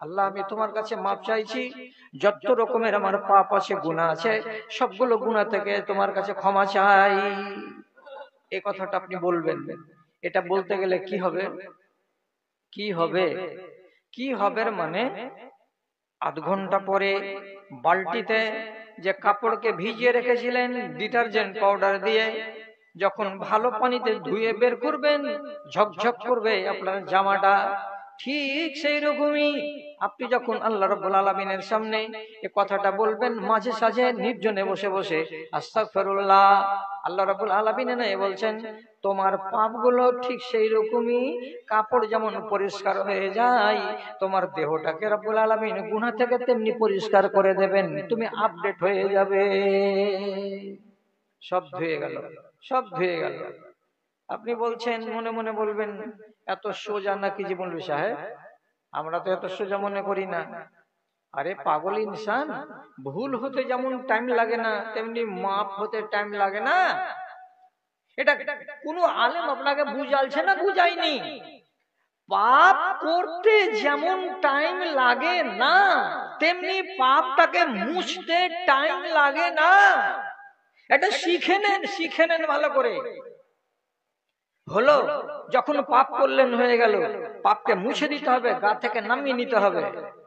আল্লাহ আমি তোমার কাছে মাপ চাইছি, যত রকমের আমার পাপ আছে, গুনাহ আছে, সবগুলো গুনাহ থেকে তোমার কাছে ক্ষমা চাই। এই কথাটা আপনি বলবেন। এটা বলতে গেলে কি হবে? কি হবে? কি হবে মানে আধ ঘন্টা পরে বালতিতে যে কাপড়কে ভিজিয়ে রেখেছিলেন ডিটারজেন্ট পাউডার দিয়ে, যখন ভালো পানিতে ধুয়ে বের করবেন, ঝকঝক করবে আপনার জামাটা। ঠিক সেই রকমই আপনি যখন আল্লাহ রাব্বুল আলামিনের সামনে এই কথাটা বলবেন, মাঝে সাঝে নির্জনে বসে বসে আস্তাগফিরুল্লাহ, আল্লাহ রাব্বুল আলামিন বলছেন তোমার পাপগুলো ঠিক সেই রকমই কাপড় যেমন পরিষ্কার হয়ে যায়, তোমার দেহটাকে রাব্বুল আলামিন গুনাহ থেকে তেমনি পরিষ্কার করে দেবেন, তুমি আপডেট হয়ে যাবে। সব ধুয়ে গেল, সব ধুয়ে গেল। আপনি বলছেন, মনে মনে বলবেন এত সোজা নাকি জীবন সাহেব? আমরা তো এত সোজা মনে করি না। আরে পাগল ইনসান, ভুল হতে যেমন টাইম লাগে না, তেমনি মাপ হতে টাইম লাগে না। এটা কোন আলেম আপনাকে বুঝালছে না, বুঝায়নি। পাপ করতে যেমন টাইম লাগে না, তেমনি পাপটাকে মুছতে টাইম লাগে না। এটা শিখে নেন, শিখে নেন ভালো করে। হলো যখন পাপ করলেন, হয়ে গেল, পাপকে মুছে দিতে হবে, গা থেকে নামিয়ে নিতে হবে।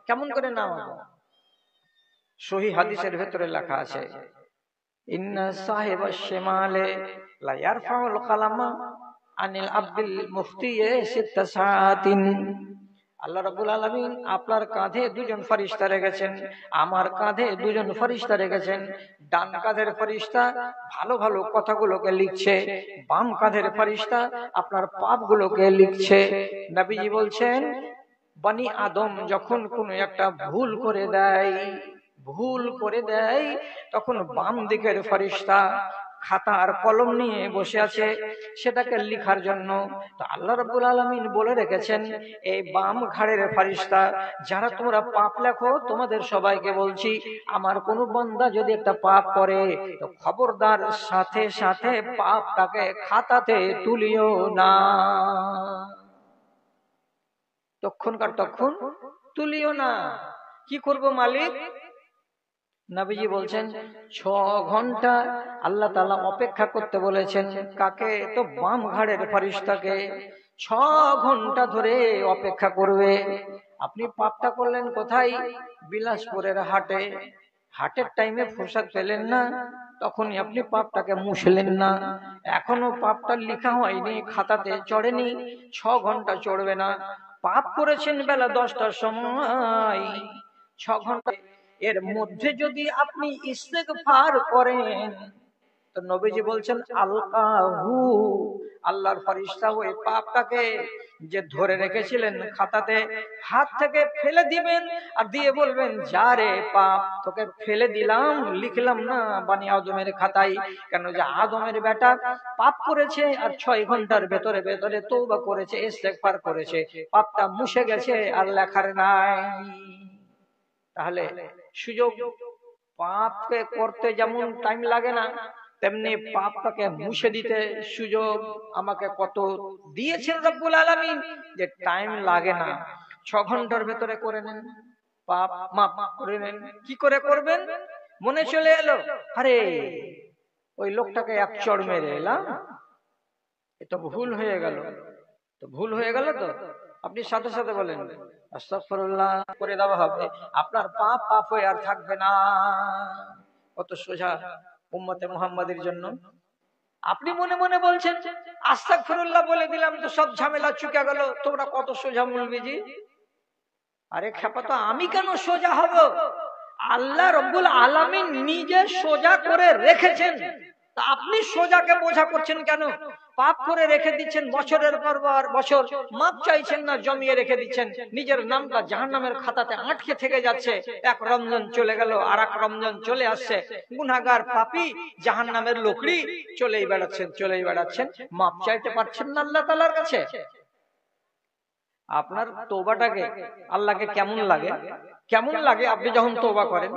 কেমন করে নামাবো? সহিহ হাদিসের ভেতরে লেখা আছে, ইন্না সাহিবাশ শিমালে লা ইয়ারফাউল কালামা আনিল আব্দুল মুফতি সিত্তা সাআতিন। আল্লাহ রাব্বুল আলামিন আপনার কাঁধে দুজন ফেরেশতা রেখেছেন, আমার কাঁধে দুজন ফেরেশতা রেখেছেন। ডান কাঁধের ফেরেশতা ভালো ভালো কথাগুলোকে লিখছে, বাম কাঁধের ফেরেশতা আপনার পাপগুলোকে লিখছে। নবীজি বলছেন, বনি আদম যখন কোনো একটা ভুল করে দেয়, ভুল করে দেয়, তখন বাম দিকের ফেরেশতা খাতা আর কলম নিয়ে বসে আছে সেটাকে লিখার জন্য। তো আল্লাহ রাব্বুল আলামিন বলে রেখেছেন, এই বাম ঘাড়ের ফেরেশতা যারা তোমরা পাপ লেখো, তোমাদের সবাইকে বলছি, আমার কোন বান্দা যদি একটা পাপ করে, তো খবরদার সাথে সাথে পাপটাকে খাতাতে তুলিও না, তখনকার তখন তুলিও না। কি করব মালিক? নবীজি বলছেন 6 ঘন্টা আল্লাহ তাআলা অপেক্ষা করতে বলেছেন। কাকে? তো বাম ঘাড়ের ফেরেশতাকে 6 ঘন্টা ধরে অপেক্ষা করবে। আপনি পাপটা করলেন কোথায়? বিলাসপুরের হাটে। হাটের টাইমে ফুরসত পেলেন না, তখনই আপনি পাপটাকে মুছলেন না। এখনো পাপটা লেখা হয়নি, খাতাতে চড়েনি, 6 ঘন্টা চড়বে না। পাপ করেছেন বেলা 10টার সময়, 6 ঘন্টা এর মধ্যে যদি আপনি ইস্তেগফার করেন, তো নবীজি বলছেন আলকাহু, আল্লাহর ফেরেশতা ওই পাপটাকে যে ধরে রেখেছিলেন খাতাতে, হাত থেকে ফেলে দিবেন আর দিয়ে বলবেন, যা রে পাপ, তোকে ফেলে দিলাম, লিখলাম না বনি আদমের খাতায়। কেন? যে আদমের বেটা পাপ করেছে আর 6 ঘন্টার ভেতরে ভেতরে তওবা করেছে, ইস্তেগফার করেছে, পাপটা মুছে গেছে, আর লেখার নাই। তাহলে সুযোগ, পাপকে করতে যেমন টাইম লাগে না, তেমনি পাপটাকে মুছে দিতে সুযোগ আমাকে কত দিয়েছেন রব্বুল আলামিন, যে টাইম লাগে না, 6 ঘন্টার ভেতরে করে নেন, পাপ মাফ করে নেন। কি করে করবেন? মনে চলে এলো, আরে ওই লোকটাকে এক চড় মেরে এলাম, এটা ভুল হয়ে গেল। তো ভুল হয়ে গেল, তো আপনি সাথে সাথে বলেন আস্তাগফিরুল্লাহ, করে দেওয়া হবে, আপনার পাপ পাপ হয়ে আর থাকবে না। কত সোজা উম্মতে মুহাম্মাদের জন্য। আপনি মনে মনে বলছেন আস্তাগফিরুল্লাহ বলে দিলাম তো সব ঝামেলা চুকে গেল, তোমরা কত সোজা মৌলবীজি। আরে খেপা, তো আমি কেন সোজা হব? আল্লাহ রাব্বুল আলামিন নিজে সোজা করে রেখেছেন, তা আপনি সোজাকে বোঝা করছেন কেন? পাপ করে রেখে দিচ্ছেন বছরের পর বছর, মাপ চাইছেন না, জমিয়ে রেখে দিচ্ছেন, নিজের নামটা জাহান্নামের খাতাতে আটকে থেকে যাচ্ছে। এক রমজান চলে গেল, আর এক রমজান চলে আসছে, গুনাহগার পাপী জাহান্নামের লোকড়ি চলেই বেড়াচ্ছেন, চলেই বেড়াচ্ছেন, মাপ চাইতে পারছেন না আল্লাহ তাআলার কাছে। আপনার তওবাটাকে আল্লাহকে কেমন লাগে? কেমন লাগে আপনি যখন তওবা করেন?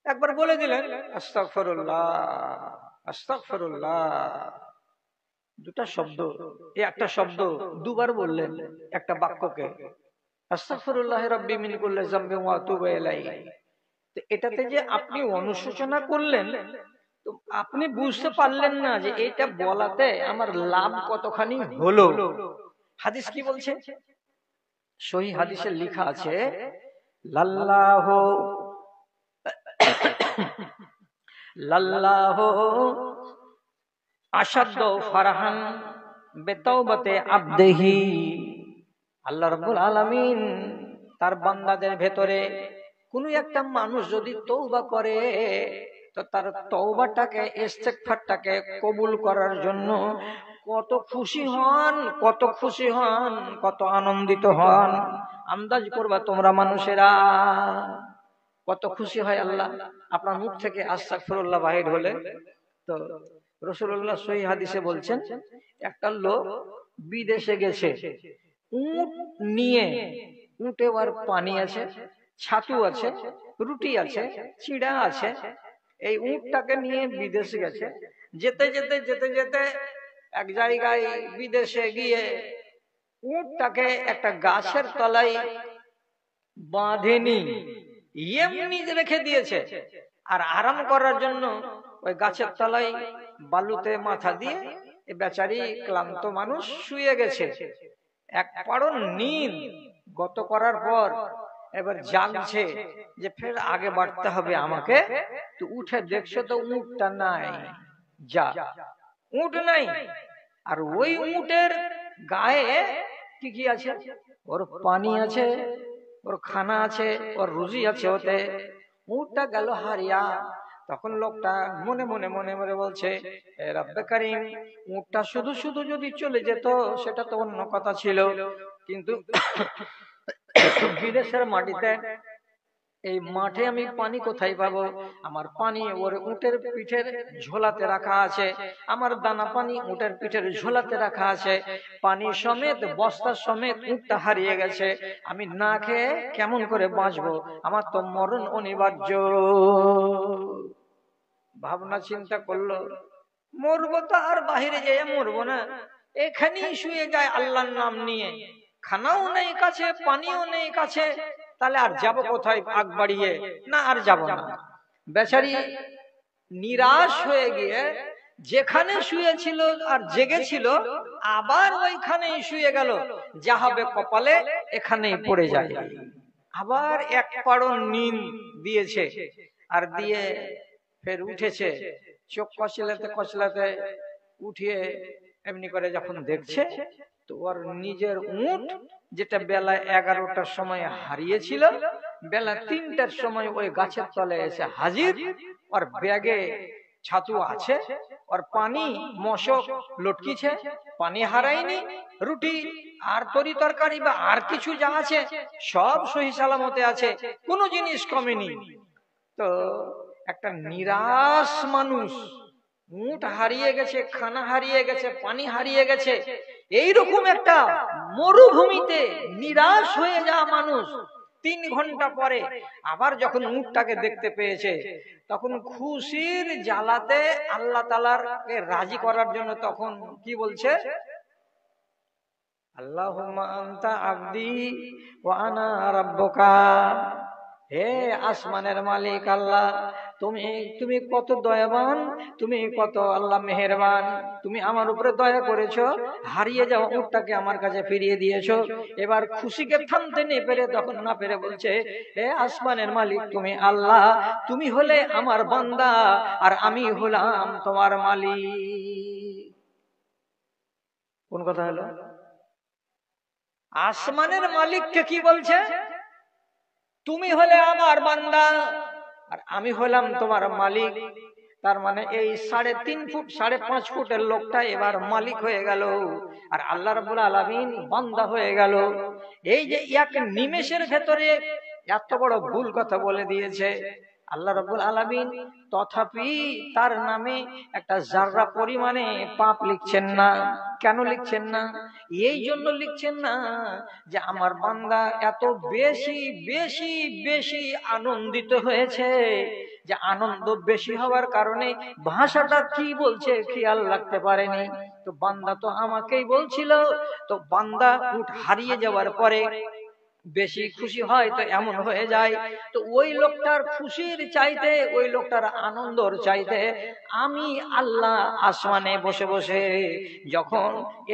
একবার বলে দিলেন আস্তাগফিরুল্লাহ, আস্তাগফিরুল্লাহ, দুটা শব্দ, এই একটা শব্দ দুবার বললেন একটা বাক্যকে, আস্তাগফিরুল্লাহ রাব্বি মিন কুল্লি যামবিন ওয়া আতুবু ইলাইহি। তো এটাতে যে আপনি অনুশোচনা করলেন, তো আপনি বুঝতে পারলেন না যে এটা বলাতে আমার লাভ কতখানি হলো। হাদিস কি বলছে? সহিহ হাদিসে লেখা আছে, লাল্লাহু লাল্লাহু আশাদ্দু ফারহান বিতাওবাতি আবদিহি। আল্লাহ রাব্বুল আলামিন তার বান্দাদের ভেতরে কোন একটা মানুষ যদি তওবা করে, তো তার তওবাটাকে, ইস্তেগফারটাকে কবুল করার জন্য কত খুশি হন, কত খুশি হন, কত আনন্দিত হন। আন্দাজ করবা তোমরা মানুষেরা, কত খুশি হয় আল্লাহ আপনার মুখ থেকে আস্তাগফিরুল্লাহ বাহির হলে। তো রাসূলুল্লাহ সহিহ হাদিসে বলছেন, একটা লোক বিদেশে গেছে, উট নিয়ে, উটে আর পানি আছে, ছাতু আছে, রুটি আছে, চিড়া আছে, এই উটটাকে নিয়ে বিদেশে গেছে। যেতে যেতে যেতে যেতে এক জায়গায় বিদেশে গিয়ে উটটাকে একটা গাছের তলায় বাঁধেনি, এমনি রেখে দিয়েছে। আর আরাম করার জন্য ওই গাছের তলায় বালুতে মাথা দিয়ে এই বেচারি ক্লান্ত মানুষ শুয়ে গেছে। এক পাড়ন নিন গত করার পর এবার জাগছে যে ফের আগে বাড়তে হবে আমাকে। তো উঠে দেখছে তো উটটা নাই, যা উট নাই। আর ওই উটের গায়ে কি কি আছে? ওর পানি আছে, ওর খানা আছে, ওর রুজি আছে ওতে। উটটা গেল হারিয়া। তখন লোকটা মনে মনে মনে মনে বলছে, এ রব্বে কারীম, উটটা শুধু শুধু যদি চলে যেত সেটা তো অন্য কথা ছিল, কিন্তু বিদেশের মাটিতে এই মাঠে আমি পানি কোথায় পাবো? আমার পানি ওর উটের পিঠের ঝোলাতে রাখা আছে, আমার দানা পানি উটের পিঠের ঝোলাতে রাখা আছে, পানি সমেত বস্তা সমেত উটটা হারিয়ে গেছে। আমি না খেয়ে কেমন করে বাঁচবো? আমার তো মরণ অনিবার্য। ভাবনা চিন্তা করলো, মরবো তো আর বাহিরে যেয়ে মরবো না, এখানেই শুয়ে যায় আল্লাহর নাম নিয়ে। খানাও নেই কাছে, পানিও নেই কাছে, তাহলে আর যাব কোথায়? আগ বাড়িয়ে না, আর যাব না। বেচারি নিরাশ হয়ে গিয়ে যেখানে শুয়েছিল আর জেগেছিল আবার ওইখানেই শুয়ে গেল। যা হবে কপালে এখানেই পড়ে যায়। আবার এক পাড়ন নিন দিয়েছে, আর দিয়ে ফের উঠেছে। চোখ কচলাতে কচলাতে উঠিয়ে এমনি করে যখন দেখছে, তো ওর নিজের উট যেটা বেলা 11টার সময় হারিয়েছিল, বেলা 3টার সময় ওই গাছের তলে এসে হাজির। ওর ব্যাগে ছাতু আছে, ওর পানি মশক লটকিছে, পানি হারায়নি, রুটি আর তরি তরকারি বা আর কিছু যা আছে সব সহি সালামতে আছে, কোনো জিনিস কমেনি। তো একটা নিরাশ মানুষ, উট হারিয়ে গেছে, খানা হারিয়ে গেছে, পানি হারিয়ে গেছে, এইরকম একটা মরুভূমিতে নিরাশ হয়ে যাওয়া মানুষ 3 ঘন্টা পরে আবার যখন উটটাকে দেখতে পেয়েছে, তখন খুশির জ্বালাতে আল্লাহ তাআলাকে রাজি করার জন্য তখন কি বলছে? আল্লাহুম্মা আনতা আবদি ওয়া আনা রাব্বুকা। হে আসমানের মালিক আল্লাহ, তুমি কত দয়াবান, তুমি কত আল্লাহ মেহেরবান। তুমি আমার উপরে দয়া করেছো, হারিয়ে যাওয়া উটটাকে আমার কাছে ফিরিয়ে দিয়েছো। এবার খুশিকে থামতে না পেরে বলছে, হে আসমানের মালিক তুমি আল্লাহ, তুমি হলে আমার বান্দা আর আমি হলাম তোমার মালিক। কোন কথা হলো? আসমানের মালিককে কি বলছে? তুমি হলে আমার বান্দা আর আমি হলাম তোমার মালিক। তার মানে এই 3.5 ফুট 5.5 ফুটের লোকটা এবার মালিক হয়ে গেল, আর আল্লাহ রাব্বুল আলামিন বান্দা হয়ে গেল। এই যে এক নিমেষের ভেতরে এত বড় ভুল কথা বলে দিয়েছে আল্লাহ রাব্বুল আলামিন, তথাপি তার নামে একটা জাররা পরিমাণে পাপ লিখছেন না। কেন লিখছেন না? এই জন্য লিখছেন না যে আমার বান্দা এত বেশি বেশি বেশি আনন্দিত হয়েছে, যে আনন্দ বেশি হওয়ার কারণে ভাষাটা কি বলছে খেয়াল রাখতে পারেনি। তো বান্দা তো আমাকেই বলছিল। তো বান্দা উট হারিয়ে যাওয়ার পরে বেশি খুশি হয় তো এমন হয়ে যায়। তো ওই লোকটার খুশির চাইতে, ওই লোকটার আনন্দর চাইতে আমি আল্লাহ আসমানে বসে বসে যখন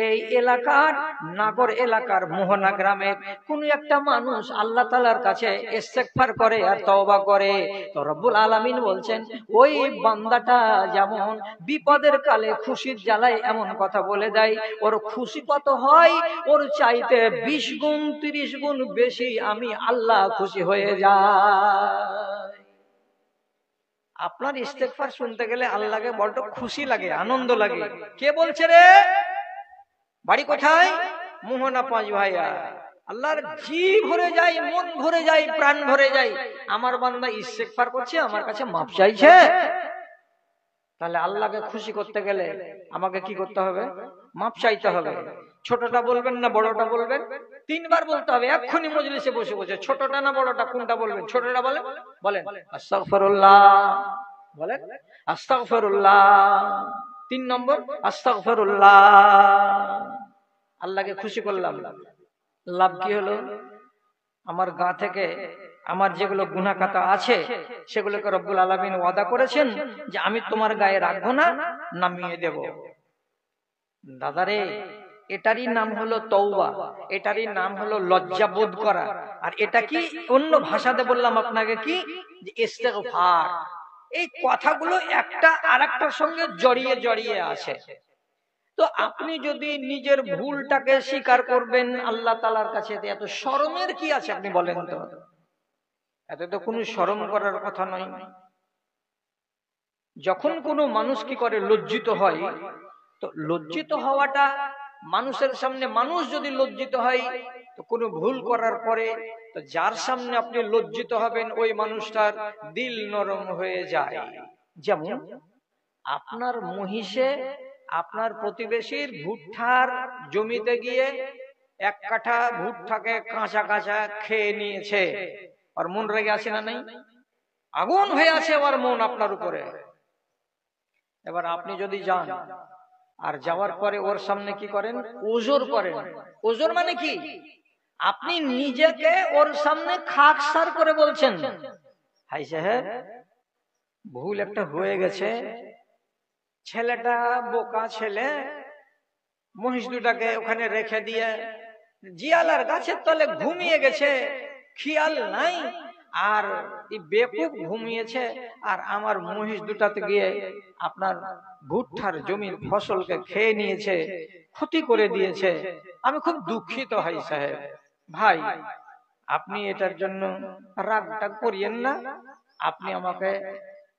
এই এলাকার নাগর এলাকার মোহনা গ্রামের কোন একটা মানুষ আল্লাহ তাআলার কাছে ইস্তেগফার করে আর তওবা করে, তো রব্বুল আলামিন বলছেন ওই বান্দাটা যেমন বিপদের কালে খুশির জ্বালায় এমন কথা বলে দেয়, ওর খুশি কত হয়, ওর চাইতে 20 গুণ 30 গুণ বেশি আমি আল্লাহ খুশি হয়ে যাই। আপনার ইস্তেগফার শুনতে গেলে আল্লাহকে বড় খুশি লাগে, আনন্দ লাগে। কে বলছে রে? বাড়ি কোথায়? মোহনা পাঁচ ভাইয়া। আল্লাহর জি ভরে যায়, মন ভরে যায়, প্রাণ ভরে যায়। আমার বান্দা ইস্তেগফার করছে, আমার কাছে মাপ চাইছে। তাহলে আল্লাহকে খুশি করতে গেলে আমাকে কি করতে হবে? মাপ চাইতে হবে। ছোটটা বলবেন না বড়টা বলবেন? 3 বার বলতে হবে এক্ষুনি মজলিসে বসে বসে। ছোটটা না বড়টা কোনটা বলবেন? ছোটটা বলেন, বলেন আস্তাগফিরুল্লাহ, বলেন আস্তাগফিরুল্লাহ। 3 নম্বর আস্তাগফিরুল্লাহ। আল্লাহকে খুশি করলাম, লাভ কি হলো? আমার গা থেকে আমার যেগুলো গুনাহ খাতা আছে সেগুলোকে রব্বুল আলামিন ওয়াদা করেছেন যে আমি তোমার গায়ে রাখবো না, নামিয়ে দেব। দাদারে, এটারই নাম হলো তওবা, এটারই নাম হলো লজ্জা বোধ করা। আর এটা কি অন্য ভাষাতে বললাম আপনাকে কি, যে ইস্তেগফার। এই কথাগুলো একটা আরেকটার সঙ্গে জড়িয়ে জড়িয়ে আছে। তো আপনি যদি নিজের ভুলটাকে স্বীকার করবেন আল্লাহ তাআলার কাছে, এত শরমের কি আছে আপনি বলেন তো? এত তো কোনো শরম করার কথা নয়। যখন কোনো মানুষ কি করে, লজ্জিত হয়, তো লজ্জিত হওয়াটা মানুষের সামনে, মানুষ যদি লজ্জিত হয় তো কোনো ভুল করার পরে, তো যার সামনে আপনি লজ্জিত হবেন ওই মানুষটার দিল নরম হয়ে যায়। যেমন আপনার মহিষে আপনার প্রতিবেশীর ভুট্টার জমিতে গিয়ে 1 কাঠা ভুট্টাকে কাঁচা কাঁচা খেয়ে নিয়েছে, আর মন রেগে আছে না নাই? আগুন হয়ে আছে আমার মন আপনার উপরে। এবার আপনি যদি যান আর যাওয়ার পরে ওর সামনে কি করেন? ওজর করেন। ওজর মানে কি? আপনি নিজেকে ওর সামনে খাকসার করে বলছেন, হাই সাহেব ভুল একটা হয়ে গেছে, ছেলেটা বোকা ছেলে, মহিষ দুটাকে ওখানে রেখে দিয়ে জিয়ালার গাছের তলে ঘুমিয়ে গেছে, খেয়াল নাই, আর এই বেকুব ঘুমিয়েছে, আর আমার মহিষ দুটাতে গিয়ে আপনার ভুট্টার জমির ফসলকে খেয়ে নিয়েছে, ক্ষতি করে দিয়েছে। আমি খুব দুঃখিত ভাই সাহেব। ভাই আপনি এটার জন্য রাগটা করিয়েন না, আপনি আমাকে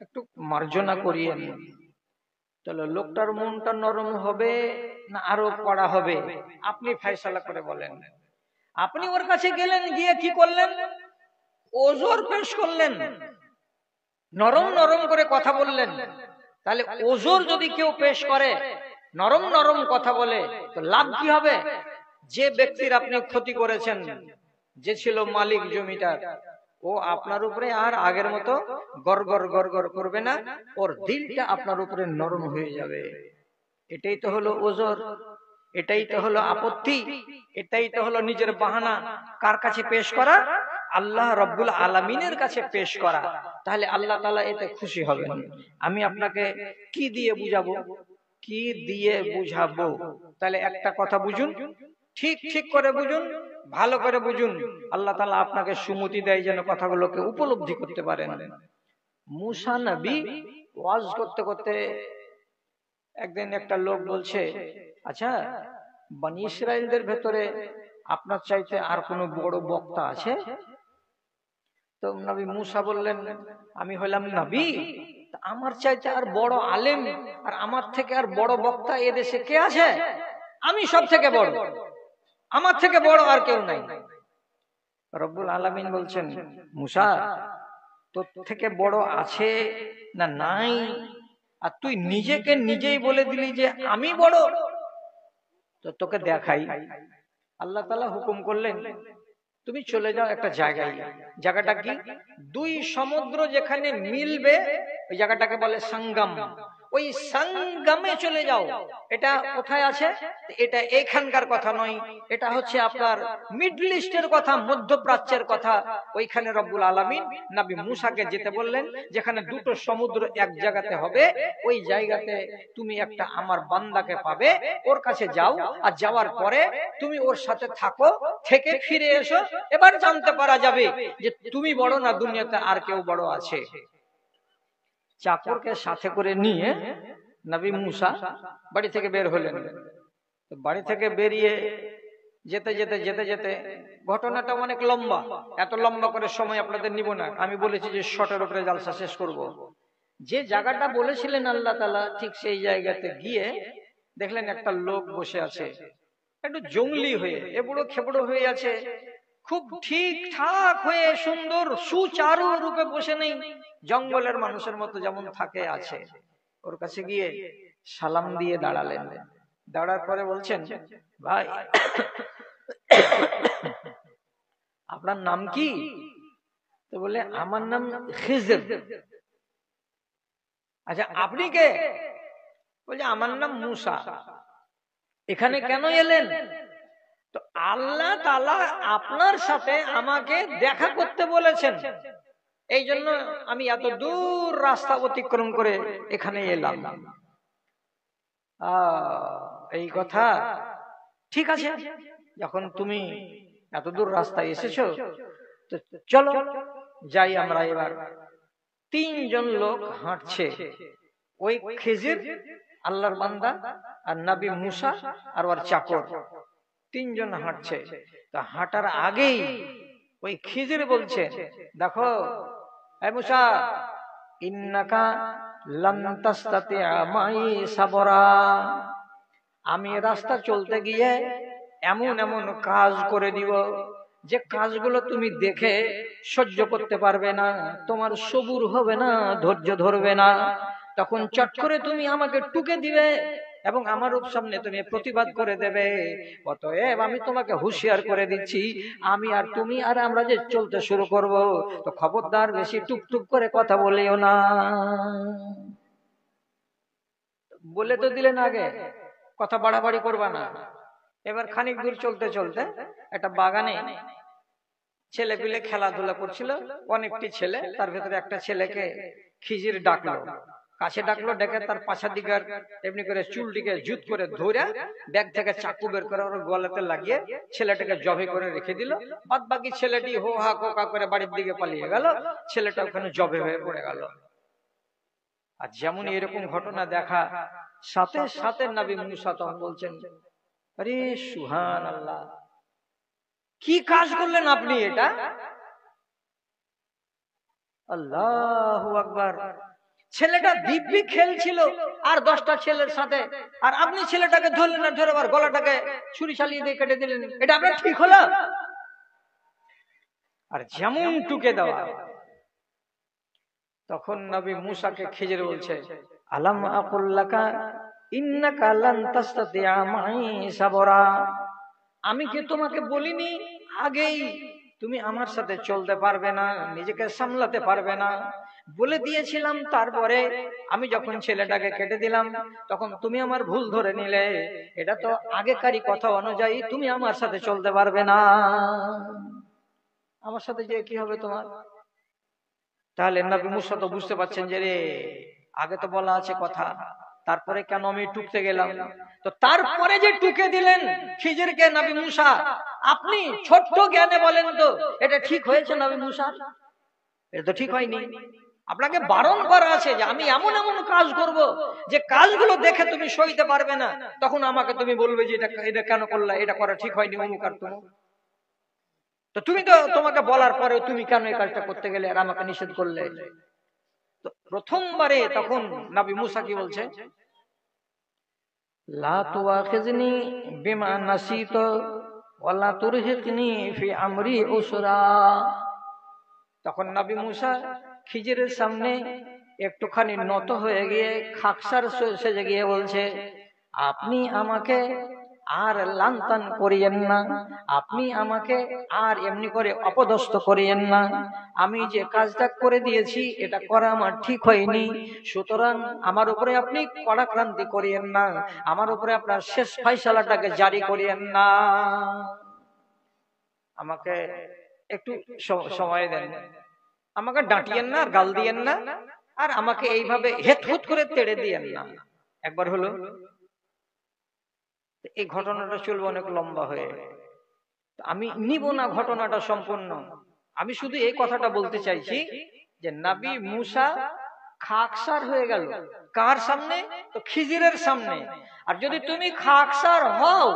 একটু মার্জনা করিয়েন। তাহলে লোকটার মনটা নরম হবে না আরো কড়া হবে? আপনি ফয়সালা করে বলেন। আপনি ওর কাছে গেলেন, গিয়ে কি করলেন? ওজর পেশ করলেন, নরম নরম করে কথা বললেন। তাহলে ওজর যদি কেউ পেশ করে, নরম নরম কথা বলে, তো লাভ কি হবে? যে ব্যক্তির আপনি ক্ষতি করেছেন, যে ছিল মালিক জমিটার, ও আপনার উপরে আর আগের মতো গড়গড় গড়গড় করবে না, ওর দিলটা আপনার উপরে নরম হয়ে যাবে। এটাই তো হলো ওজর, এটাই তো হলো আপত্তি, এটাই তো হলো নিজের বাহানা কার কাছে পেশ করা? আল্লাহ রব্বুল আলামিনের কাছে পেশ করা। তাহলে আল্লাহ তাআলা এতে খুশি হবেন। আমি আপনাকে কি দিয়ে বুঝাবো? কি দিয়ে বুঝাবো? তাহলে একটা কথা বুঝুন, ঠিক ঠিক করে বুঝুন, ভালো করে বুঝুন। আল্লাহ তাআলা আপনাকে সুমতি দেয় যেন কথাগুলোকে উপলব্ধি করতে পারেন। মুসা নবী ওয়াজ করতে করতে একদিন একটা লোক বলছে, আচ্ছা বনি ইসরাইলদের ভেতরে আপনার চাইতে আর কোনো বড় বক্তা আছে? তো নবী মুসা বললেন, আমি হলাম নবী, আমার চাইতে আর বড় আলেম আর আমার থেকে আর বড় বক্তা এদেশে কে আছে? আমি সব থেকে বড়, আমার থেকে বড় আর কেউ নাই। রব্বুল আলামিন বলছেন, মুসা তোর থেকে বড় আছে না নাই? আর তুই নিজেকে নিজেই বলে দিলি যে আমি বড়। তো তোকে দেখাই। আল্লাহ তাআলা হুকুম করলেন, তুমি চলে যাও একটা জায়গায়। জায়গাটা কি? 2 সমুদ্র যেখানে মিলবে ওই জায়গাটাকে বলে সঙ্গম। ওই সঙ্গমে চলে যাও। এটা কোথায় আছে? এটা এখানকার কথা নয়, এটা হচ্ছে আপনার মিডল ইস্টের কথা, মধ্যপ্রাচ্যের কথা। ওইখানে রব্বুল আলামিন নবী মুসাকে যেতে বললেন, যেখানে দুটো সমুদ্র এক জায়গাতে হবে, ওই জায়গাতে তুমি একটা আমার বান্দাকে পাবে, ওর কাছে যাও, আর যাওয়ার পরে তুমি ওর সাথে থাকো, থেকে ফিরে এসো, এবার জানতে পারা যাবে যে তুমি বড় না দুনিয়াতে আর কেউ বড় আছে। চাকরকে সাথে করে নিয়ে নবী মুসা বাড়ি থেকে বের হলেন। বাড়ি থেকে বেরিয়ে যেতে যেতে যেতে যেতে, ঘটনাটা অনেক লম্বা, এত লম্বা করে সময় আপনাদের নিব না। আমি বলেছি যে শর্টের উপরে জালসা শেষ করব। যে জায়গাটা বলেছিলেন আল্লাহ তাআলা, ঠিক সেই জায়গাতে গিয়ে দেখলেন একটা লোক বসে আছে, একটু জঙ্গলি হয়ে, এবড়ো খেবড়ো হয়ে আছে, খুব ঠিকঠাক হয়ে সুন্দর সুচারু রূপে বসে নেই, জঙ্গলের মানুষের মতো যেমন থাকে আছে। ওর কাছে গিয়ে সালাম দিয়ে দাঁড়ালেন। দাঁড়ার পরে বলছেন, ভাই আপনার নাম কি? তো বলে, আমার নাম খিজির। আচ্ছা, আপনি কে? বলে, আমার নাম মুসা। এখানে কেন এলেন? তো আল্লাহ তাআলা আপনার সাথে আমাকে দেখা করতে বলেছেন, এই জন্য আমি এত দূর রাস্তা অতিক্রম করে এখানে এলাম। এই কথা, ঠিক আছে, যখন তুমি এত দূর রাস্তা এসেছো তো চলো যাই আমরা এবার। তিনজন লোক হাঁটছে, ওই খিজির, আল্লাহর বান্দা, আর নবী মুসা, আর ওর চাকর, তিনজন হাঁটছে। তা হাঁটার আগেই ওই খিজির বলছে, দেখো এ মুসা, ইন্নাকা লান তাসতাতিআ মাই সাবরা। আমি রাস্তা চলতে গিয়ে এমন এমন কাজ করে দিব, যে কাজগুলো তুমি দেখে সহ্য করতে পারবে না, তোমার সবুর হবে না, ধৈর্য ধরবে না, তখন চট করে তুমি আমাকে টুকে দিবে এবং আমার সামনে তুমি প্রতিবাদ করে দেবে। অতএব আমি তোমাকে হুঁশিয়ার করে দিচ্ছি, আমি আর তুমি আর আমরা যে চলতে শুরু করব, তো খবরদার বেশি টুকটুক করে কথা বলিও না। বলে তো দিলেন আগে, কথা বাড়াবাড়ি করবা না। এবার খানিক দূর চলতে চলতে একটা বাগানে ছেলে পিলে খেলাধুলা করছিল, অনেকটি ছেলে, তার ভেতরে একটা ছেলেকে খিজির ডাকলো, কাছে ডাকলো, ডেকে তার পাছার দিকে এমনি করে চুলটিকে জুত করে ধরে ব্যাগ থেকে চাকু বের করে ওর গলাতে লাগিয়ে ছেলেটাকে জবে করে রেখে দিল। বাদ বাকি ছেলেটি হো হা কোকা করে বাড়ির দিকে পালিয়ে গেল, ছেলেটা ওখানে জবে হয়ে পড়ে গেল। আর যেমন এরকম ঘটনা দেখা সাথে সাথে নবী মুসা তখন বলছেন, আরে সুবহানাল্লাহ, কি কাজ করলেন আপনি এটা? আল্লাহু আকবার। ছেলেটা দিব্যি খেলছিল আর 10টা ছেলের সাথে, আর আপনি ছেলেটাকে ধরলেন, আর ধরে আবার গলাটাকে ছুরি চালিয়ে দিয়ে কেটে দিলেন, এটা আপনার ঠিক হলো? আর যেমন টুকে দেওয়া। তখন নবী মুসাকে খিজির বলছে, আলাম আকুল লাকা ইন্নাকা লান তাসতাতিআ মাই সাবরা। আমি কি তোমাকে বলিনি আগেই তুমি আমার সাথে চলতে পারবে না, নিজেকে সামলাতে পারবে না? বলে দিয়েছিলাম। তারপরে আমি যখন ছেলেটাকে কেটে দিলাম, তখন তুমি আমার ভুল ধরে নিলে। এটা তো আগেকারই কথা অনুযায়ী তুমি আমার সাথে চলতে পারবে না। আমার সাথে যে কি হবে তোমার? তাহলে নবী মুসা তো বুঝতে পারছেন যে রে, আগে তো বলা আছে কথা, তারপরে কেন আমি টুকতে গেলাম? তো তারপরে যে টুকে দিলেন খিজিরকে নবী মুসা, আপনি ছোট্ট জ্ঞানে বলেন তো এটা ঠিক হয়েছে নবী মুসা? এটা তো ঠিক হয়নি। আপনাকে বারণ করা আছে যে আমি এমন এমন কাজ করব যে কাজগুলো দেখে তুমি সইতে পারবে না, তখন আমাকে তুমি বলবে যে এটা কেন করলা, এটা করা ঠিক হয়নি, অমুক আর তমুক। তো তুমি তো, তোমাকে বলার পরে তুমি কেন এই কাজটা করতে গেলে আর আমাকে নিষেধ করলে? তো প্রথমবারে তখন নবী মুসা কি বলছে, লা তুআখিযনি বিমা নাসিতু ওয়া লা তুরহিকনি ফি আমরি উসরা। তখন নবী মুসা খিজিরের সামনে একটুখানি নত হয়ে গিয়ে খাকসার সেজে গিয়ে বলছে, আপনি আমাকে আর লানতান করিয়েন না, আপনি আমাকে আর এমনি করে অপদস্থ করিয়েন না। আমি যে কাজটা করে দিয়েছি এটা করা আমার ঠিক হয়নি, সুতরাং আমার উপরে আপনি কড়াক্রান্তি করিয়েন না, আমার উপরে আপনার শেষ ফয়সালাটাকে জারি করিয়েন না। আমাকে একটু সময় দেন, আমাকে ডাঁটিয়েন না, গাল দিয়েন না, আর আমাকে এইভাবে হেট করে তেড়ে দিয়েন না। একবার হলো, এই ঘটনাটা চলবে অনেক লম্বা হয়ে, আমি নিব না ঘটনাটা সম্পূর্ণ। আমি শুধু এই কথাটা বলতে চাইছি যে নবী মুসা খাকসার হয়ে গেল কার সামনে? তো খিজিরের সামনে। আর যদি তুমি খাকসার হও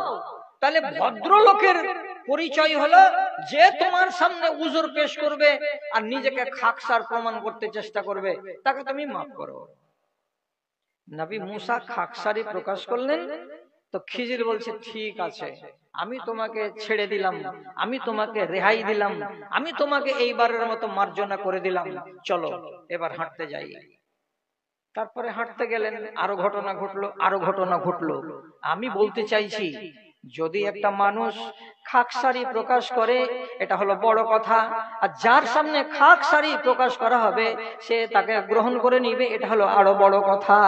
তাহলে ভদ্রলোকের পরিচয় হলো যে তোমার সামনে উজর পেশ করবে আর নিজেকে খাকসার প্রমাণ করতে চেষ্টা করবে, তাকে তুমি মাফ করো। নবী মুসা খাকসারি প্রকাশ করলেন, তো খিজির বলছে ঠিক আছে, আমি তোমাকে ছেড়ে দিলাম, আমি তোমাকে রেহাই দিলাম, আমি তোমাকে এইবারের মতো মার্জনা করে দিলাম, চলো এবার হাঁটতে যাই। তারপরে হাঁটতে গেলেন, আরো ঘটনা ঘটলো, আরো ঘটনা ঘটলো। আমি বলতে চাইছি যদি একটা মানুষ খাকসারি প্রকাশ করে এটা হলো বড় কথা, আর যার সামনে খাকসারি প্রকাশ করা হবে সে তাকে গ্রহণ করে নিবে, এটা হলো আরো বড় কথা।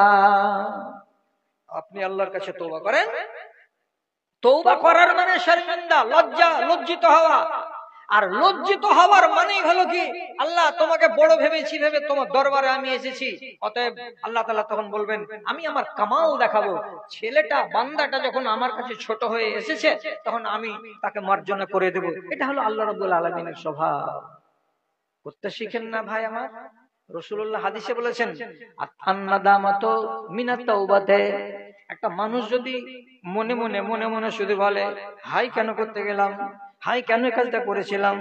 আপনি আল্লাহর কাছে তওবা করেন, তওবা করার মানে শর্মিন্দা, লজ্জা, লজ্জিত হওয়া। আর লজ্জিত হওয়ার মানেই হলো কি, আল্লাহ তোমাকে বড় ভেবেছি, ভেবে তোমার দরবারে আমি এসেছি, অতএব আল্লাহ তাআলা তখন বলবেন আমি আমার কামাল দেখাবো। ছেলেটা, বান্দাটা যখন আমার কাছে ছোট হয়ে এসেছে তখন আমি তাকে মার্জনা করে দেব। এটা হলো আল্লাহ রাব্বুল আলামিনের স্বভাব। করতে শিখেন না ভাই আমার। রাসূলুল্লাহ হাদিসে বলেছেন আন-নাদামাতু মিনাত তাওবাতে। একটা মানুষ যদি মনে মনে শুধু বলে হাই কেন করতে গেলাম, হাই কেন এই কাজটা করেছিলাম,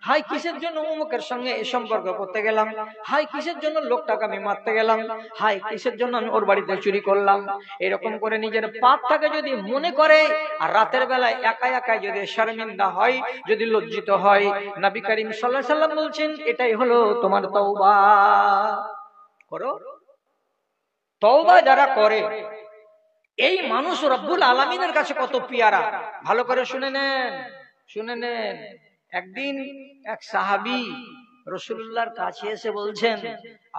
হাই কিসের জন্য অমুকের সঙ্গে এই সম্পর্ক করতে গেলাম, হাই কিসের জন্য লোকটাকে আমি মারতে গেলাম, হাই কিসের জন্য আমি ওর বাড়িতে চুরি করলাম, এরকম করে নিজের পাপটাকে যদি মনে করে আর রাতের বেলায় একা একাই যদি শর্মিন্দা হয়, যদি লজ্জিত হয়, নবী করিম সাল্লাল্লাহু আলাইহি সাল্লাম বলছেন এটাই হলো তোমার তওবা। করো তওবা যারা করে এই মানুষ রব্বুল আলামিনের কাছে কত পিয়ারা। ভালো করে শুনে নেন, শুনে নেন। একদিন এক সাহাবী রাসূলুল্লাহর কাছে এসে বলছেন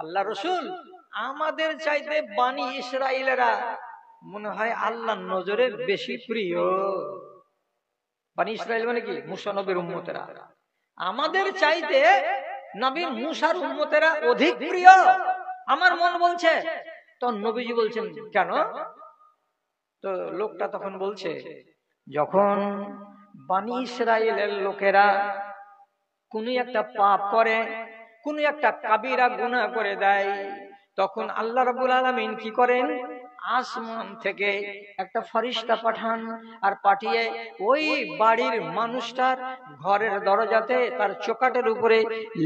আল্লাহ রাসূল, আমাদের চাইতে বনি ইসরাইলেরা মনে হয় আল্লাহর নজরে বেশি প্রিয়। বনি ইসরাইল মানে কি? মুসা নবীর উম্মতেরা। আমাদের চাইতে নবী মুসার উম্মতেরা অধিক প্রিয়, আমার মন বলছে। তো নবীজি বলছেন কেন? তো লোকটা তখন বলছে যখন বনি ইসরাইলের লোকেরা কোন একটা পাপ করে, কোন একটা কাবিরা গুনাহ করে দেয়, তখন আল্লাহ রাব্বুল আলামিন কি করেন? আসমান থেকে একটা ফেরেশতা পাঠান, আর পাঠিয়ে ওই বাড়ির মানুষটার ঘরের দরজাতে তার চোকাটের উপরে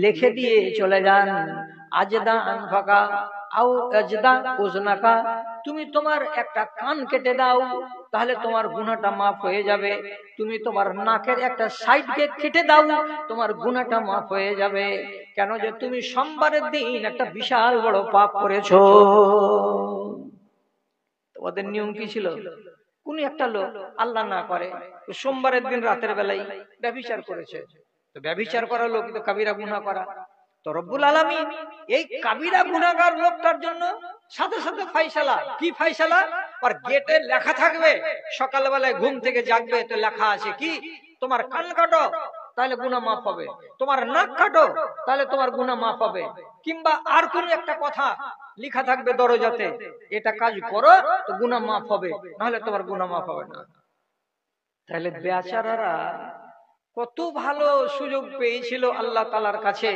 লিখে দিয়ে চলে যান আজদা আনফাকা আও আজদা উজনাকা, তুমি তোমার একটা কান কেটে দাও তাহলে তোমার গুনাহটা মাফ হয়ে যাবে, তুমি তোমার নাকের একটা সাইডকে কেটে দাও তোমার গুনাহটা মাফ হয়ে যাবে। কেন? যে তুমি সোমবারের দিন একটা বিশাল বড় পাপ করেছো। ওদের নিয়ম কি ছিল? কোন একটা লোক আল্লাহ না করে সোমবারের দিন রাতের বেলায় ব্যভিচার করেছে, তো ব্যভিচার করা লোক তো কাবিরা গুনাহ করা। তো রব্বুল আলামিন এই কাবিরা গুনাহগার লোকটার জন্য সাথে সাথে ফয়সালা। কি ফয়সালা? আর গেটে লেখা থাকবে, সকালবেলায় ঘুম থেকে জাগবে তো লেখা আছে কি, তোমার কান কাটো তাহলে গুনাহ মাফ হবে, তোমার নাক কাটো তাহলে তোমার গুনাহ মাফ হবে, কিংবা আর কোন একটা কথা লেখা থাকবে দরজাতে, এটা কাজ করো তো গুনাহ মাফ হবে, নাহলে তোমার গুনাহ মাফ হবে না। তাহলে বেচারারা কত ভালো সুযোগ পেয়েছিল আল্লাহ তাআলার কাছে,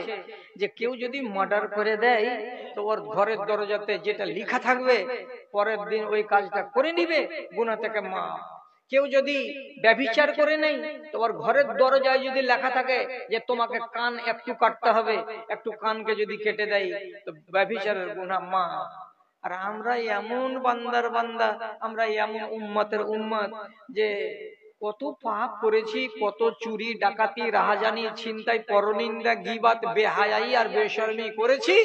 যে কেউ যদি মার্ডার করে দেয় তো ওর ঘরের দরজাতে যেটা লেখা থাকবে পরের দিন ওই কাজটা করে নিবে, গুনাহ থেকে মাফ। কেউ যদি ব্যভিচার করে নেই তো ওর ঘরের দরজায় যদি লেখা থাকে যে তোমাকে কান একটু কাটতে হবে, একটু কানকে যদি কেটে দেয় তো ব্যভিচারের গুনাহ মাফ। আর আমরা এমন বান্দার বান্দা, আমরা এমন উম্মতের উম্মত যে কত পাপ করেছি, কত চুরি ডাকাতি রাহাজানি ছিনতাই পরনিন্দা গীবাত বেহায়াই আর বেশরমি করেছি।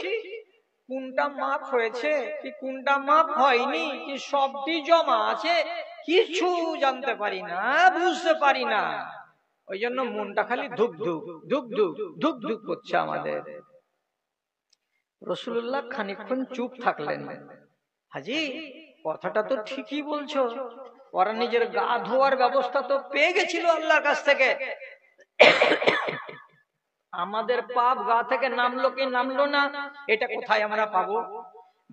কোনটা মাফ হয়েছে কি কোনটা মাফ হয়নি কি সবটি জমা আছে, কিছু জানতে পারি না, বুঝতে পারি না। ওই জন্য মনটা খালি ধুক ধুক ধুক ধুক ধুক ধুক করছে আমাদের। রাসূলুল্লাহ খানিকক্ষণ চুপ থাকলেন। হাজি, কথাটা তো ঠিকই বলছো, ওরা নিজের গা ধোয়ার ব্যবস্থা তো পেয়ে গেছিল আল্লাহর কাছ থেকে, আমাদের পাপ গা থেকে নামলো কি নামলো না এটা কোথায় আমরা পাবো?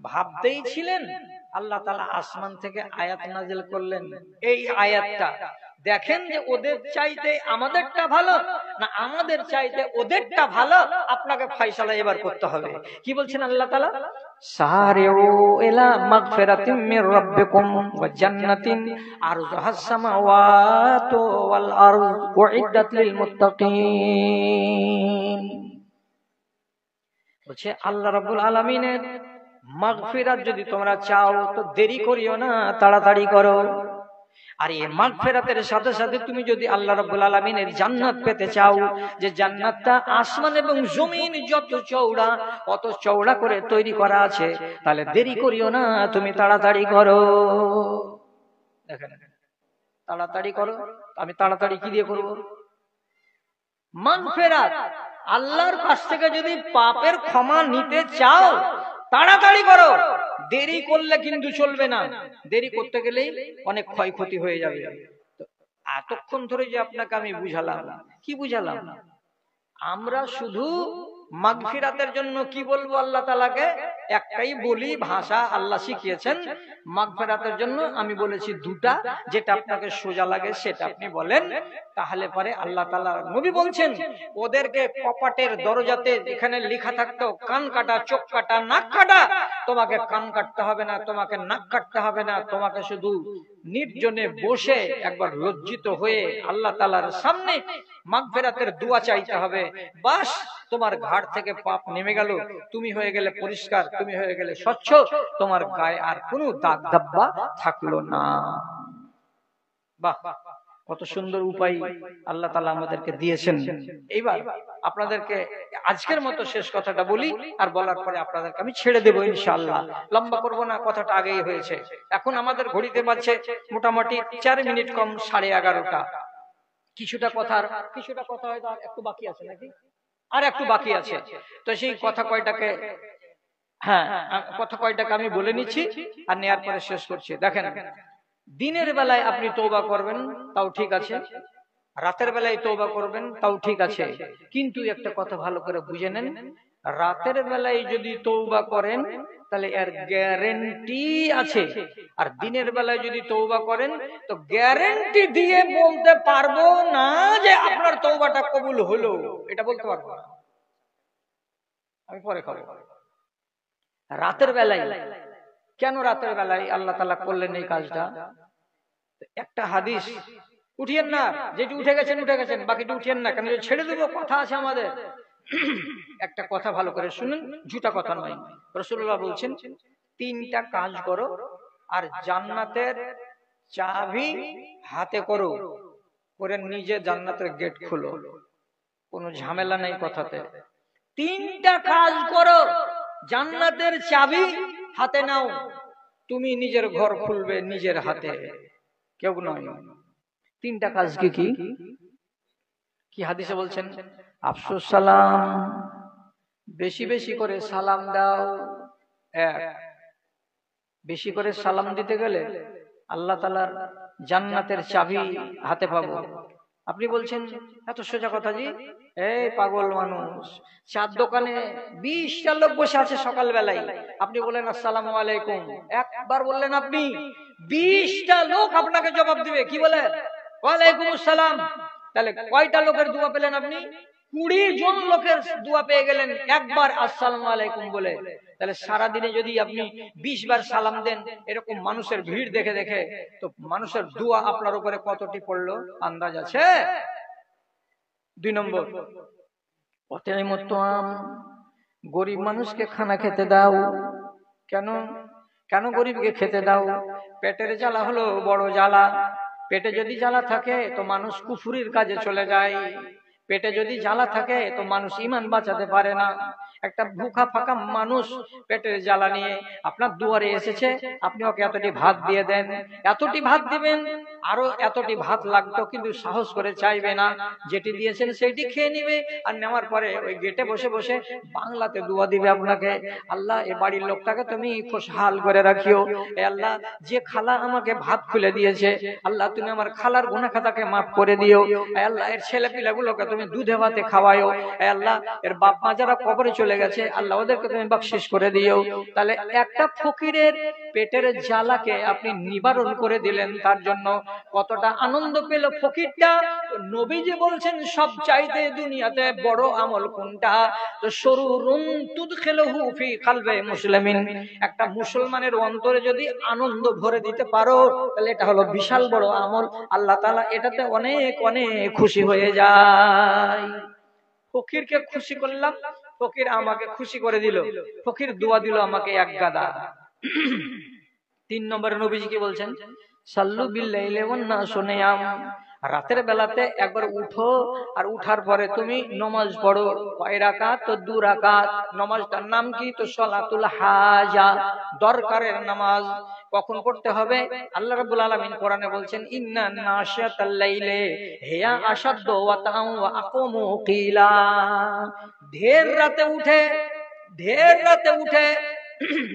ভাবতেই ছিলেন। আল্লাহ তাআলা আসমান থেকে আয়াত নাযিল করলেন। এই আয়াতটা দেখেন যে ওদের চাইতে আমাদেরটা ভালো না আমাদের চাইতে ওদেরটা ভালো, আপনাকে ফয়সালা এবার করতে হবে। কি বলছেন আল্লাহ তাআলা? সারিউ ইলা মাগফিরাতিম মির রাব্বিকুম ওয়া জান্নাতিন আরযুহাস সামাওয়াতু ওয়াল আরদ উইদ্দাত লিল মুত্তাকিন। বলছে আল্লাহ রাব্বুল আলামিনের মাগফিরাত যদি তোমরা চাও তো দেরি করিও না, তাড়াতাড়ি করো। আর এই মাগফিরাতের সাথে সাথে তুমি যদি আল্লাহ রাব্বুল আলামিনের জান্নাত পেতে চাও, যে জান্নাতটা আসমান এবং জমিন যত চওড়া অত চওড়া করে তৈরি করা আছে, তাহলে দেরি করিও না, তুমি তাড়াতাড়ি করো। দেখেন, তাড়াতাড়ি করো। আমি তাড়াতাড়ি কি দিয়ে করব? মাগফিরাত, আল্লাহর কাছ থেকে যদি পাপের ক্ষমা নিতে চাও তাড়াতাড়ি করো, দেরি করলে কিন্তু চলবে না। দেরি করতে গেলেই অনেক ক্ষয়ক্ষতি হয়ে যাবে। এতক্ষণ ধরে যে আপনাকে আমি বুঝালাম, কি বুঝালাম? আমরা শুধু মাগফিরাতের জন্য কি বলবো আল্লাহ তাআলাকে? একটাই বলি, ভাষা আল্লাহ শিখিয়েছেন। মাগফিরাতের জন্য আমি বলেছি দুটা, যেটা আপনাকে সোজা লাগে সেটা আপনি বলেন, তাহলে পরে আল্লাহ তাআলা নবী বলছেন ওদেরকে কপাটের দরজাতে এখানে লেখা থাকতো কান কাটা, চোখ কাটা, নাক কাটা, তোমাকে কান কাটতে হবে না, তোমাকে নাক কাটতে হবে না, তোমাকে শুধু নির্জনে বসে একবার লজ্জিত হয়ে আল্লাহ তাআলার সামনে মাগফিরাতের দোয়া চাইতে হবে। বাস, তোমার ঘাট থেকে পাপ নেমে গেল, তুমি হয়ে গেলে পরিষ্কার, তুমি হয়ে গেলে স্বচ্ছ, তোমার গায়ে আর কোনো দাগ ধব্বা থাকলো না। বাহ, কত সুন্দর উপায় আল্লাহ তাআলা আমাদেরকে দিয়েছেন। এইবার আপনাদেরকে আজকের মতো শেষ কথাটা বলি, আর বলার পরে আপনাদেরকে আমি ছেড়ে দেবো ইনশাআল্লাহ। লম্বা করব না, কথাটা আগেই হয়েছে। এখন আমাদের ঘড়িতে বাজছে মোটামুটি 4 মিনিট কম 11:30। কিছুটা কথা হয়তো আর একটু বাকি আছে নাকি? আর একটু বাকি আছে। তো সেই কথা কয়টাকে আমি বলে নিচ্ছি আর নেয়ার পরে শেষ করছি। দেখেন, দিনের বেলায় আপনি তওবা করবেন তাও ঠিক আছে, রাতের বেলায় তওবা করবেন তাও ঠিক আছে, কিন্তু একটা কথা ভালো করে বুঝে নেন, রাতের বেলায় যদি তওবা করেন তাহলে এর গ্যারান্টি আছে, আর দিনের বেলায় যদি তওবা করেন তো গ্যারান্টি দিয়ে বলতে পারবো না যে আপনার তওবাটা কবুল হলো, এটা বলতে পারবো না। আমি পরে খাবো। রাতের বেলায় কেন রাতের বেলায় আল্লাহ তাআলা করলেন এই কাজটা? একটা হাদিস উঠিয়েন না, যেটি উঠে গেছেন, বাকিটা উঠিয়েন না, কেন ছেড়ে দেবো, কথা আছে আমাদের। একটা কথা ভালো করে শুনুন, ঝুটা কথা নয়। রাসূলুল্লাহ বলছেন 3টা কাজ করো আর জান্নাতের চাবি হাতে করো, করে নিজে জান্নাতের গেট খুলো, কোনো ঝামেলা নেই কথাতে। 3টা কাজ করো, জান্নাতের চাবি হাতে নাও, তুমি নিজের ঘর খুলবে নিজের হাতে, কেউ নয়। 3টা কাজ কি কি কি হাদিসে বলছেন? আফসুস সালাম, বেশি বেশি করে সালাম দাও। বেশি করে সালাম দিতে গেলে আল্লাহ তাআলার জান্নাতের চাবি হাতে পাবো। আপনি বলছেন এত সোজা কথা জি? এই পাগল মানুষ, চার দোকানে 20টা লোক বসে আছে সকাল বেলায়, আপনি বলেন আসসালামু আলাইকুম, একবার বললেন আপনি, 20টা লোক আপনাকে জবাব দিবে, কি বলে? ওয়ালাইকুম আসসালাম। তাহলে কয়টা লোকের দোয়া পেলেন আপনি? 20 জন লোকের দোয়া পেয়ে গেলেন একবার আসসালামু আলাইকুম বলে। তাহলে সারা দিনে যদি আপনি 20 বার সালাম দেন, এরকম মানুষের ভিড় দেখে দেখে, তো মানুষের দোয়া আপনার উপরে কতটি পড়লো আন্দাজ আছে? 2 নম্বর, গরিব মানুষকে খানা খেতে দাও। কেন কেন গরিবকে খেতে দাও? পেটের জ্বালা হলো বড় জ্বালা। পেটে যদি জ্বালা থাকে তো মানুষ কুফরির কাজে চলে যায়। পেটে যদি জ্বালা থাকে তো মানুষ ঈমান বাঁচাতে পারে না। একটা ভুখা ফাঁকা মানুষ পেটের জ্বালা নিয়ে আপনার দুয়ারে এসেছে, আপনি ওকে এতটি ভাত দিয়ে দেন, এতটি ভাত দিবেন, আরো এতটি ভাত লাগতো, কিন্তু সাহস করে চাইবে না, যেটি দিয়েছেন সেইটি খেয়ে নিবে। আর নেওয়ার পরে ওই গেটে বসে বসে বাংলাতে দোয়া দিবে আপনাকে, আল্লাহ এ বাড়ির লোকটাকে তুমি খুশহাল করে রাখিও, এ আল্লাহ যে খালা আমাকে ভাত খুলে দিয়েছে, আল্লাহ তুমি আমার খালার গুনাহ খাতাকে মাফ করে দিও, এ আল্লাহ এর ছেলে পিলাগুলোকে তুমি দুধে ভাতে খাওয়াও, এ আল্লাহ এর বাপ মা যারা কবরে চলে গেছে, আল্লাহ ওদেরকে তুমি বকশিশ করে দিও। তাহলে একটা ফকিরের পেটের জ্বালাকে আপনি নিবারণ করে দিলেন, তার জন্য কতটা আনন্দ পেল ফকিরটা। নবীজি বলছেন সব চাইতে দুনিয়াতে বড় আমল কোনটা? তো সরুরুন তুদখিলহু ফি কলবে মুসলিমিন, একটা মুসলমানের অন্তরে যদি আনন্দ ভরে দিতে পারো, তাহলে এটা হলো বিশাল বড় আমল। আল্লাহ তাআলা এটাতে অনেক অনেক খুশি হয়ে যায়। ফকিরকে খুশি করলাম, ফকির আমাকে খুশি করে দিল, ফকির দোয়া দিল আমাকে এক গাদা। 3 নম্বরে নবীজি কি বলছেন? সাল্লু বিল্লাইলি ওয়ান নাসু নিয়াম, রাতের বেলাতে একবার উঠো, আর উঠার পরে তুমি নামাজ পড়ো। কয় রাকাত? তো 2 রাকাত। নামাজটার নাম কি? তো সালাতুল হাজা, দরকারের নামাজ। কখন পড়তে হবে? আল্লাহ রাব্বুল আলামিন কোরআনে বলছেন ইন্না নাশিয়াতাল লাইলি হিয়া আশাদ্দু ওয়াতাআন ওয়া আকুমু কিলা, ঢের রাতে উঠে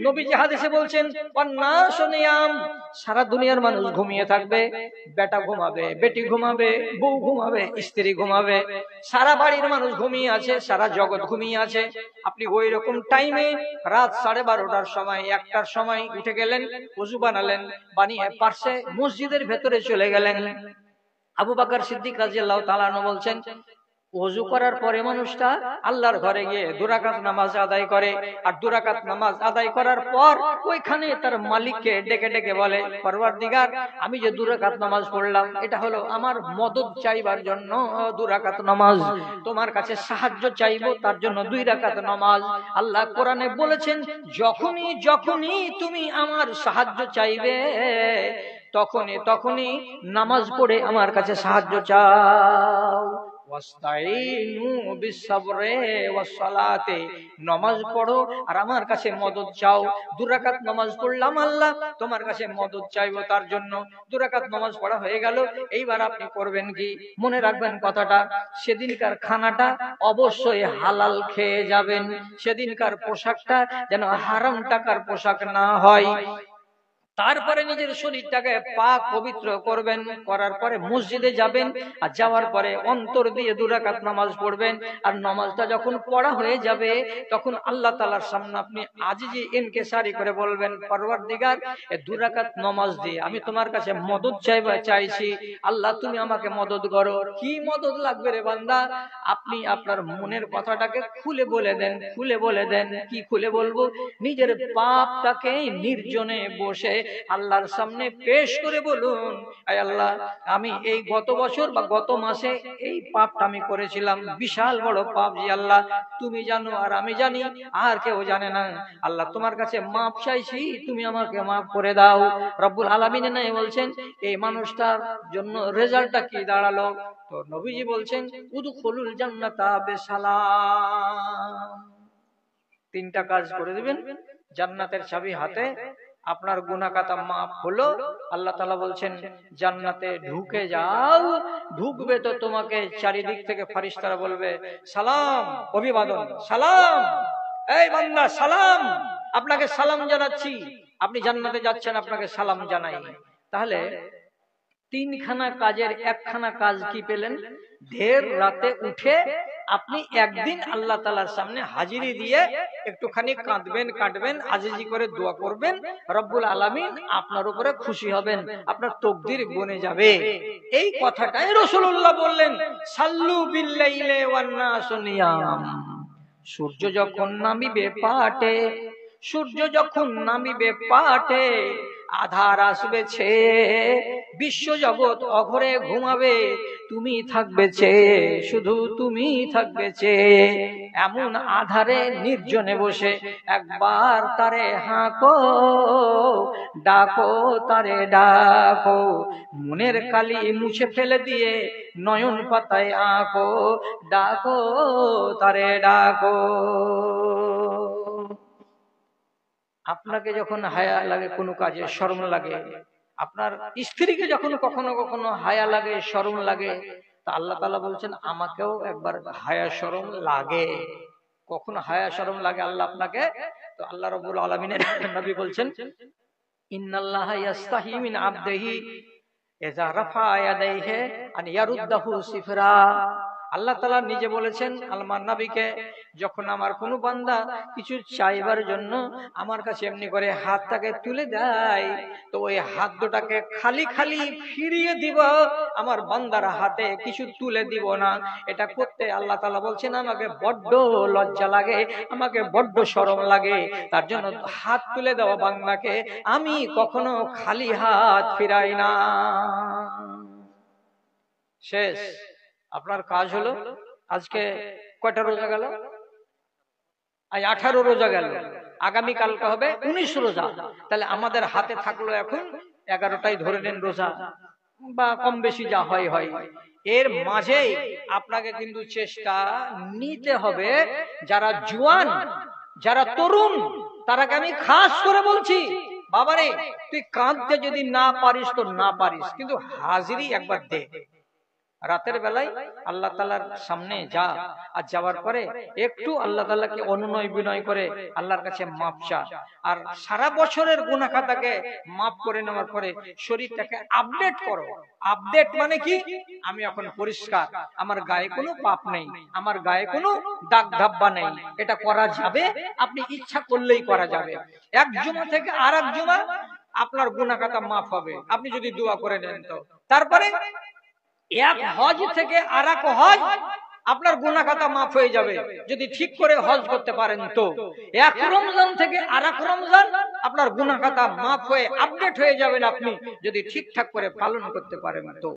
নবীজি হাদিসে বলছেন ওয়ান্নাসু নিয়াম, সারা দুনিয়ার মানুষ ঘুমিয়ে থাকবে, বেটা ঘুমাবে, বেটি ঘুমাবে, বউ ঘুমাবে, স্ত্রী ঘুমাবে, সারা বাড়ির মানুষ ঘুমিয়ে আছে, সারা জগৎ ঘুমিয়ে আছে। আপনি ওই রকম টাইমে রাত 12:30টার সময়, 1টার সময় উঠে গেলেন, ওযু বানালেন, বানিয়ে পারসে মসজিদের ভেতরে চলে গেলেন। আবু বকর সিদ্দিক রাদিয়াল্লাহু তাআলা আনহু বলছেন ওযু করার পরে মানুষটা আল্লাহর ঘরে গিয়ে 2 রাকাত নামাজ আদায় করে, আর 2 রাকাত নামাজ আদায় করার পর ওইখানে তার মালিককে ডেকে ডেকে বলে, পরওয়ারদিগার আমি যে 2 রাকাত নামাজ পড়লাম এটা হলো আমার মদদ চাইবার জন্য 2 রাকাত নামাজ, তোমার কাছে সাহায্য চাইবো তার জন্য 2 রাকাত নামাজ। আল্লাহ কোরআনে বলেছেন যখনই তুমি আমার সাহায্য চাইবে তখনই নামাজ পড়ে আমার কাছে সাহায্য চাও। ওয়াস্তাইনু বিসসাবরি ওয়াসসালাতি, নামাজ পড়ো আর আমার কাছে মদদ চাও। 2 রাকাত নামাজ পড়লাম, আল্লাহ তোমার কাছে মদদ চাইবো তার জন্য। 2 রাকাত নামাজ পড়া হয়ে গেল, এইবার আপনি করবেন কি? মনে রাখবেন কথাটা, সেদিনকার খানাটা অবশ্যই হালাল খেয়ে যাবেন, সেদিনকার পোশাকটা যেন হারাম টাকার পোশাক না হয়। তারপরে নিজের শরীরটাকে পাক পবিত্র করবেন, করার পরে মসজিদে যাবেন, আর যাওয়ার পরে অন্তর দিয়ে 2 রাকাত নামাজ পড়বেন। আর নামাজটা যখন পড়া হয়ে যাবে তখন আল্লাহ তাআলার সামনে আপনি আজিজি ইনকিসারি করে বলবেন, পরওয়ারদিগার এই 2 রাকাত নামাজ দিয়ে আমি তোমার কাছে মদদ চাইছি, আল্লাহ তুমি আমাকে মদদ করো। কি মদদ লাগবে রে বান্দা? আপনি আপনার মনের কথাটাকে খুলে বলে দেন। কি খুলে বলবো? নিজের পাপটাকে নির্জনে বসে আল্লাহর সামনে পেশ করে বলুন, আয় আল্লাহ আমি এই গত বছর বা গত মাসে এই পাপটা আমি করেছিলাম, বিশাল বড় পাপ, জি আল্লাহ তুমি জানো আর আমি জানি, আর কেউ জানে না। আল্লাহ তোমার কাছে মাপ চাইছি, তুমি আমাকে মাফ করে দাও। রব্বুল আলামিন নাই বলছেন এই মানুষটার জন্য রেজাল্টটা কি দাঁড়ালো? তো নবীজি বলছেন উদখুলুল জান্নাতা বিসালাম, 3টা কাজ করে দিবেন, জান্নাতের চাবি হাতে, আপনার গুনাহ খাতা মাফ হলো। আল্লাহ তাআলা বলছেন জান্নাতে ঢুকে যাও, ঢুকবে তো তোমাকে চারিদিক থেকে ফেরেশতারা বলবে সালাম, অভিবাদন, সালাম, এই বান্দা সালাম, আপনাকে সালাম জানাচ্ছি, আপনি জান্নাতে যাচ্ছেন, আপনাকে সালাম জানাই। তাহলে 3খানা কাজের 1খানা কাজ কি পেলেন? ঢের রাতে উঠে আপনি একদিন আল্লাহ তাআলার সামনে হাজিরি দিয়ে একটুখানি কাঁদবেন, আজিজি করে দোয়া করবেন, রব্বুল আলামিন আপনার উপরে খুশি হবেন, আপনার তাকদীর বনে যাবে। এই কথাটাই রাসূলুল্লাহ বললেন সাল্লু বিল্লাইলি ওয়ান নাসু নিয়াম। সূর্য যখন নামিবে পাটে আধার আসবে ছেয়ে, বিশ্ব জগৎ অঘরে ঘুমাবে, তুমি থাকবে চেয়ে, শুধু তুমি থাকবে চেয়ে। এমন আধারে নির্জনে বসে একবার তারে হাঁকো, ডাকো তারে ডাকো, মনের কালি মুছে ফেলে দিয়ে নয়ন পাতায় আঁকো, ডাকো তারে ডাকো। আপনাকে যখন হায়া লাগে কোনো কাজে, শরম লাগে, আপনার স্ত্রীকে যখন কখনো কখনো হায়া লাগে, শরম লাগে, তা আল্লাহ তাআলা বলছেন আমাকেও একবার হায়া শরম লাগে। কখন হায়া শরম লাগে আল্লাহ আপনাকে? তো আল্লাহ রাব্বুল আলামিনের নবী বলছেন ইন্নাল্লাহা ইয়াস্তাহি মিন আবদিহি ইযা রাফা ইয়াদাইহি আন ইয়ারুদ্দাহু সিফরা। আল্লাহ তাআলা নিজে বলেছেন আমার নবীকে, যখন আমার কোনো বান্দা কিছু চাইবার জন্য আমার কাছে এমনি করে হাতটাকে তুলে দেয়, তো ওই হাত দুটাকে খালি খালি ফিরিয়ে দিব, আমার বান্দার হাতে কিছু তুলে দিব না। এটা করতে আল্লাহ তাআলা বলছেন আমাকে বড্ড লজ্জা লাগে, আমাকে বড্ড শরম লাগে। তার জন্য হাত তুলে দেওয়া বান্দাকে আমি কখনো খালি হাত ফিরাই না। শেষ। আপনার কাজ হলো, আজকে কয়টা রোজা গেল? আজ 18 রোজা গেল, আগামী কালকে হবে 19 রোজা। তাহলে আমাদের হাতে থাকলো এখন 11টাই ধরে নেন রোজা, বা কম বেশি যা হয় হয়। এর মাঝে আপনাকে কিন্তু চেষ্টা নিতে হবে, যারা জওয়ান, যারা তরুণ, তারাকে আমি খাস করে বলছি, বাবারে তুই কাঁদতে যদি না পারিস তো না পারিস, কিন্তু হাজিরি একবার দে। রাতের বেলায় আল্লাহ তাআলার সামনে যা, আর যাওয়ার পরে একটু আল্লাহ তাআলাকে অনুনয় বিনয় করে আল্লাহর কাছে মাপ চা। আর সারা বছরের গুনাহ খাতাকে মাপ করে নেওয়ার পরে শরীরটাকে আপডেট করো। আপডেট মানে কি? আমি এখন পরিষ্কার, আমার গায়ে কোনো পাপ নেই, আমার গায়ে কোনো দাগ ধাব্বা নেই। এটা করা যাবে, আপনি ইচ্ছা করলেই করা যাবে। এক জুমা থেকে আরেক জুমা আপনার গুনাহ খাতা মাফ হবে, আপনি যদি দোয়া করে নেন তো। তারপরে এক হজ থেকে আরেক হজ আপনার গুনাহ খাতা মাফ হয়ে যাবে, যদি ঠিক করে হজ করতে পারেন তো। এক রমজান থেকে আরেক রমজান আপনার গুনাহ খাতা মাফ হয়ে আপডেট হয়ে যাবেন আপনি, যদি ঠিকঠাক করে পালন করতে পারেন তো।